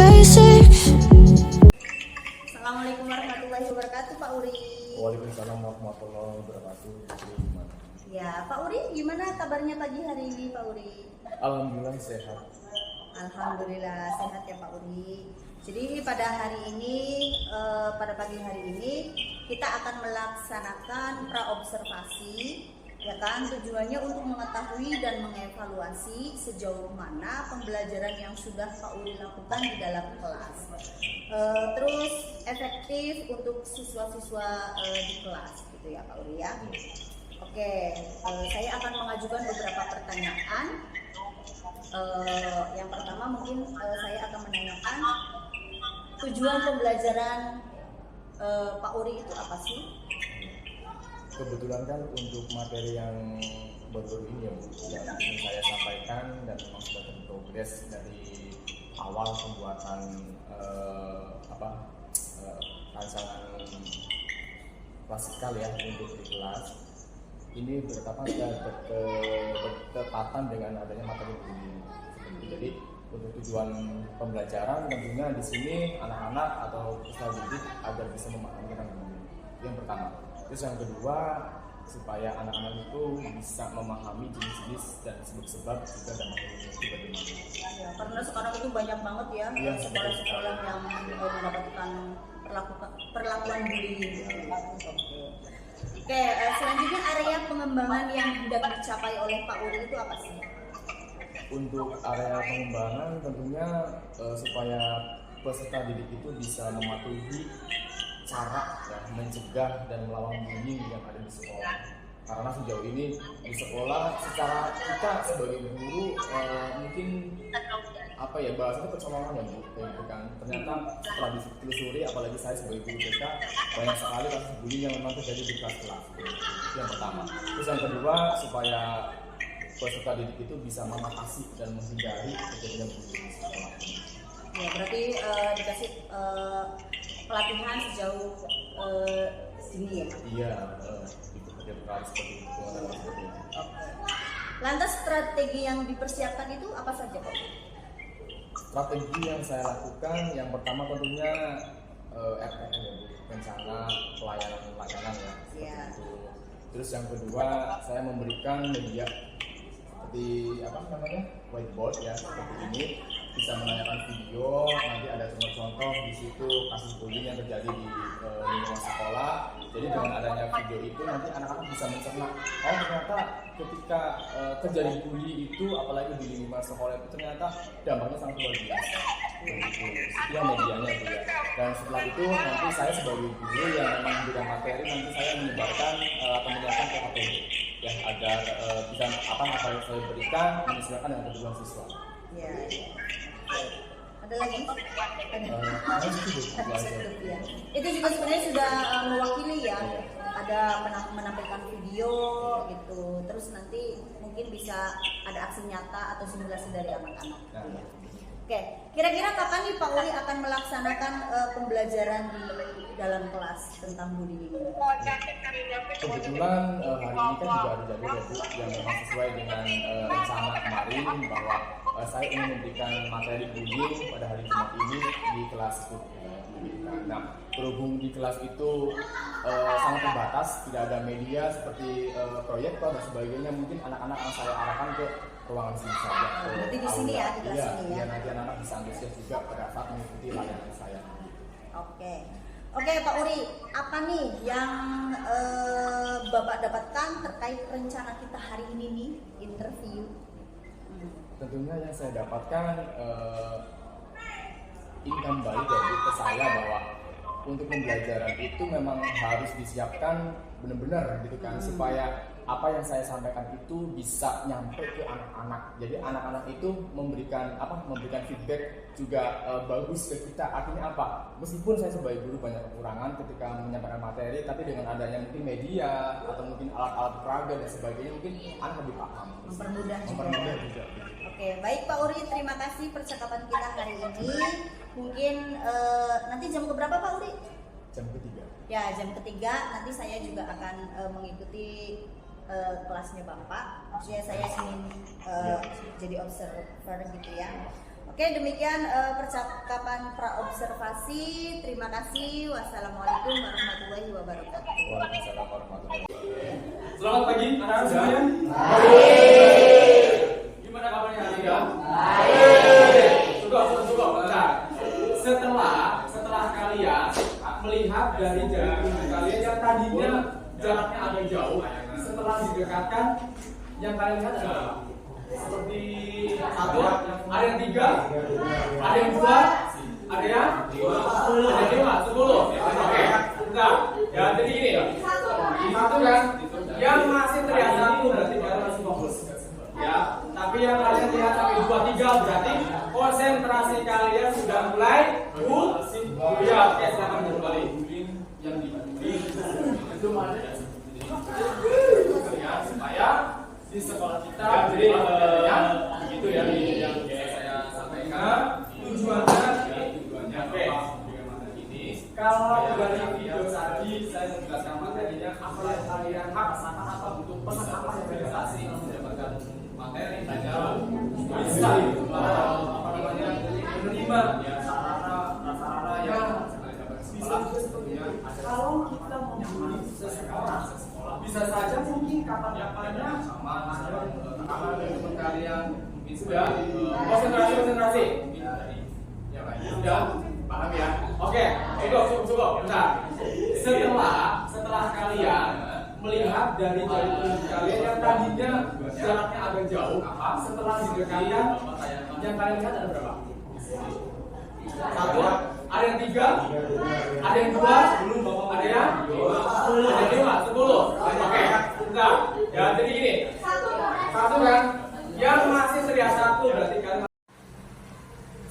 basics. Assalamualaikum warahmatullahi wabarakatuh, Pak Uri. Waalaikumsalam warahmatullahi wabarakatuh. Gimana? Ya, Pak Uri, gimana kabarnya pagi hari ini, Pak Uri? Alhamdulillah sehat. Alhamdulillah sehat ya, Pak Uri. Jadi pada hari ini, pada pagi hari ini kita akan melaksanakan praobservasi, ya kan? Tujuannya untuk mengetahui dan mengevaluasi sejauh mana pembelajaran yang sudah Pak Uri lakukan di dalam kelas. Terus efektif untuk siswa-siswa di kelas, gitu ya, Pak Uri ya. Oke, saya akan mengajukan beberapa pertanyaan. Yang pertama mungkin saya akan menanyakan tujuan pembelajaran Pak Uri itu apa sih? Kebetulan kan untuk materi yang baru ini ya Bu, yang ingin saya sampaikan dan memang sudah terprogres dari awal pembuatan rancangan klasikal ya untuk di kelas. Ini bertepatan dengan adanya materi ini. Jadi untuk tujuan pembelajaran tentunya di sini anak-anak atau peserta didik agar bisa memahami tentang ini. Yang pertama. Terus yang kedua, supaya anak-anak itu bisa memahami jenis-jenis dan sebab-sebab juga dalam ilmu itu bagaimana. Ya, karena sekarang itu banyak banget ya, sekolah-sekolah yang mendapatkan perlakuan bullying. Oke, selanjutnya area pengembangan yang hendak dicapai oleh Pak Uri itu apa sih? Untuk area pengembangan tentunya supaya peserta didik itu bisa mematuhi cara ya, mencegah dan melawan bullying yang ada di sekolah. Karena sejauh ini di sekolah secara kita sebagai guru mungkin bahasanya kecolongan ya Bu, gitu kan. Ternyata setelah ditelusuri, apalagi saya sebagai guru TK, banyak sekali kasus bullying yang memang terjadi di kelas-kelas. Itu yang pertama. Terus yang kedua, supaya peserta didik itu bisa mengatasi dan menghindari kejadian bullying di sekolah. Ya, berarti dikasih pelatihan sejauh ini ya? Iya, itu edukasi seperti itu. Oke. Lantas strategi yang dipersiapkan itu apa saja Pak? Strategi yang saya lakukan, yang pertama tentunya RPL ya, rencana pelayanan ya, seperti itu. Terus yang kedua, saya memberikan media seperti whiteboard ya, seperti ini, bisa menanyakan video, nanti ada contoh-contoh di situ kasus bullying yang terjadi di lingkungan sekolah. Jadi dengan adanya video itu nanti anak-anak bisa mencerna, oh ternyata ketika terjadi bully itu, apalagi di lingkungan sekolah itu ternyata dampaknya sangat luar biasa. Itu yang medianya itu ya. Dan setelah itu nanti saya sebagai guru yang memang memberikan materi, nanti saya menyebarkan atau menyiapkan PKPD ya, agar bisa apa yang saya berikan menyesuaikan dengan kebutuhan siswa. Ya. Ada lagi? Ya. Itu juga sebenarnya sudah mewakili ya. Ada menampilkan video gitu. Terus nanti mungkin bisa ada aksi nyata atau simulasi dari anak-anak. Oke, kira-kira kapan nih Pak Uri akan melaksanakan pembelajaran di dalam kelas tentang bullying? Kebetulan hari ini kan juga ada jadwal ya Bu, yang memang sesuai dengan rencana kemarin bahwa saya ingin memberikan materi bullying pada hari Jumat ini di kelas itu. Nah, berhubung di kelas itu sangat terbatas, tidak ada media seperti proyektor dan sebagainya, mungkin anak-anak akan saya arahkan ke ruangan sini saja. Berarti di sini ya, di kelas sini ya. Iya, nanti anak-anak bisa antusias juga pada saat mengikuti layanan saya. Oke Pak Uri, apa nih yang Bapak dapatkan terkait rencana kita hari ini nih, interview? Tentunya yang saya dapatkan ini kembali dari ke saya bahwa untuk pembelajaran itu memang harus disiapkan benar-benar gitu kan, supaya apa yang saya sampaikan itu bisa nyampe ke anak-anak. Jadi anak-anak itu memberikan feedback juga bagus ke kita. Artinya apa? Meskipun saya sebagai guru banyak kekurangan ketika menyampaikan materi, tapi dengan adanya mungkin media atau mungkin alat-alat peraga dan sebagainya, mungkin anak lebih paham. Mempermudah juga. Gitu. Oke, baik Pak Uri, terima kasih percakapan kita hari ini. Mungkin nanti jam keberapa Pak Uri? Jam ketiga. Ya, jam ketiga nanti saya juga akan mengikuti kelasnya Bapak. Maksudnya saya ingin jadi observer gitu ya. Oke, demikian percakapan praobservasi. Terima kasih. Wassalamualaikum warahmatullahi wabarakatuh. Waalaikumsalam warahmatullahi wabarakatuh. Selamat pagi anak-anak semuanya. Gimana kabarnya hari ini? Cukup. Nah, setelah kalian melihat dari jari telunjuk kalian yang tadinya jaraknya agak jauh, setelah didekatkan, yang kalian lihat adalah seperti satu, ada yang 3, ada yang 2, ada yang 5, 10. Oke, bentar. Ya, jadi gini ya. Satu kan, yang masih terlihat 1 berarti kalian masih fokus. Ya, tapi yang kalian lihat sampai 2, 3 berarti konsentrasi kalian sudah mulai ya. Oke, silakan kembali. Yang di itu mana ya? Supaya di sekolah kita jadi begitu ya yang saya sampaikan tujuannya oke kalau dari video tadi saya menjelaskan materinya apa yang kalian rasakan apa butuh pesan apa yang kalian kasih mendapatkan materi pelajaran bisa apa namanya menerima ya sarana yang kalau kita mau seseorang bisa saja mungkin kapan-kapannya sama teman kalian mungkin sudah konsentrasi ya Pak sudah paham ya oke itu cukup bentar setelah kalian melihat dari jari telunjuk kalian yang tadinya jaraknya agak jauh setelah didekatkan yang kalian lihat ada berapa? 1, ada yang 3, ada yang 2, ada yang 5, 10. Oke, bentar. Ya, jadi gini. Satu kan, yang masih terlihat 1 berarti kalian.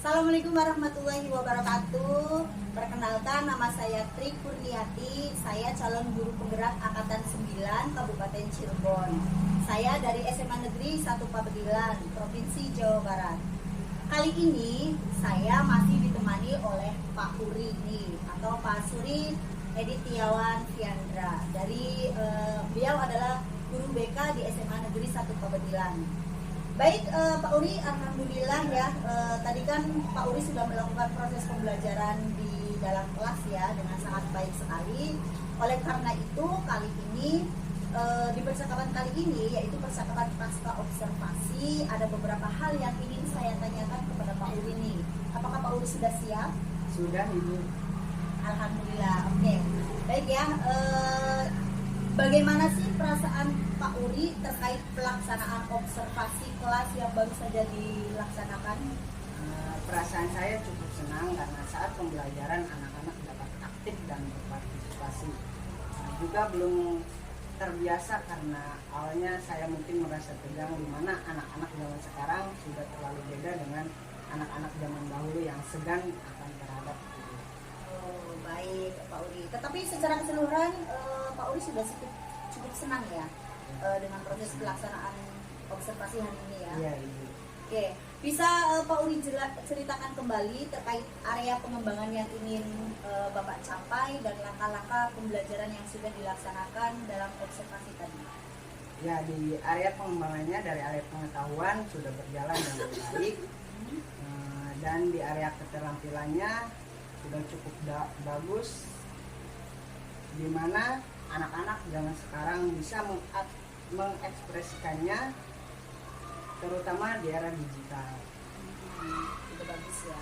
Assalamualaikum warahmatullahi wabarakatuh. Perkenalkan, nama saya Tri Kurniati. Saya calon guru penggerak Angkatan 9 Kabupaten Cirebon. Saya dari SMA Negeri 1 Pabedilan, Provinsi Jawa Barat. Kali ini saya masih ditemani oleh Pak Uri nih, atau Pak Suri Editiawan Fiandra. Dari beliau adalah guru BK di SMA Negeri 1 Pabedilan. Baik Pak Uri, alhamdulillah ya. Tadi kan Pak Uri sudah melakukan proses pembelajaran di dalam kelas ya dengan sangat baik sekali. Oleh karena itu kali ini di percakapan kali ini, yaitu percakapan pasca observasi, ada beberapa hal yang ingin saya tanyakan kepada Pak Uri nih. Apakah Pak Uri sudah siap? Sudah, Ibu. Alhamdulillah. Oke. Baik ya. Bagaimana sih perasaan Pak Uri terkait pelaksanaan observasi kelas yang baru saja dilaksanakan? Perasaan saya cukup senang karena saat pembelajaran anak-anak dapat aktif dan berpartisipasi. Juga belum terbiasa karena awalnya saya mungkin merasa tegang di mana anak-anak zaman sekarang sudah terlalu beda dengan anak-anak zaman dahulu yang segan akan terhadap itu. Oh, baik Pak Uri. Tetapi secara keseluruhan Pak Uri sudah cukup senang ya dengan proses pelaksanaan observasi hari ini ya. Iya, Ibu. Oke, bisa Pak Uri ceritakan kembali terkait area pengembangan yang ingin Bapak capai dan langkah-langkah pembelajaran yang sudah dilaksanakan dalam observasi tadi? Ya, di area pengembangannya dari area pengetahuan sudah berjalan dengan baik. Dan di area keterampilannya sudah cukup bagus, di mana anak-anak zaman sekarang bisa mengekspresikannya, terutama di era digital. Itu bagus ya.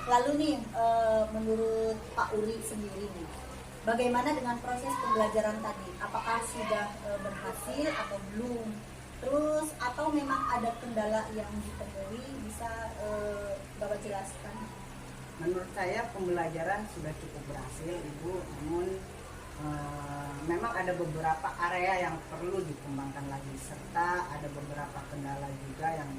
Lalu nih, menurut Pak Uri sendiri nih, bagaimana dengan proses pembelajaran tadi? Apakah sudah berhasil atau belum? Terus atau memang ada kendala yang ditemui? Bisa Bapak jelaskan? Menurut saya pembelajaran sudah cukup berhasil, Ibu. Namun memang ada beberapa area yang perlu dikembangkan lagi, serta ada beberapa kendala juga yang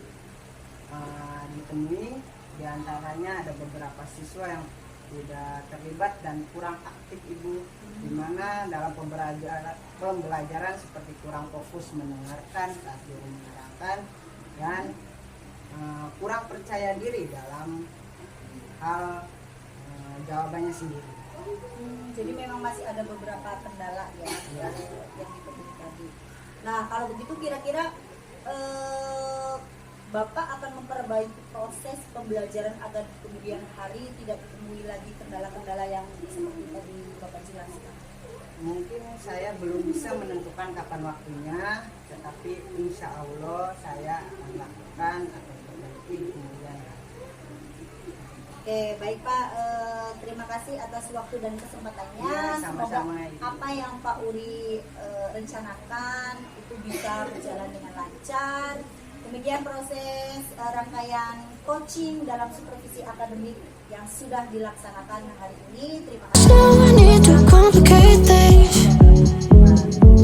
ditemui. Di antaranya ada beberapa siswa yang tidak terlibat dan kurang aktif, Ibu, di mana dalam pembelajaran seperti kurang fokus mendengarkan saat guru menerangkan dan kurang percaya diri dalam hal jawabannya sendiri. Jadi memang masih ada beberapa kendala ya yang ditemui tadi. Nah, kalau begitu kira-kira Bapak akan memperbaiki proses pembelajaran agar di kemudian hari tidak ditemui lagi kendala-kendala yang seperti tadi Bapak jelaskan? Mungkin saya belum bisa menentukan kapan waktunya, tetapi insya Allah saya akan lakukan atau perbaiki di kemudian hari. Oke, baik Pak. Terima kasih atas waktu dan kesempatannya. Ya, Semoga sama-sama, Ibu. apa yang Pak Uri rencanakan itu bisa berjalan dengan lancar. Demikian proses rangkaian coaching dalam supervisi akademik yang sudah dilaksanakan hari ini. Terima kasih. No need to complicate things.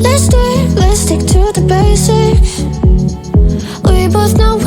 Let's stick to the basics. We both know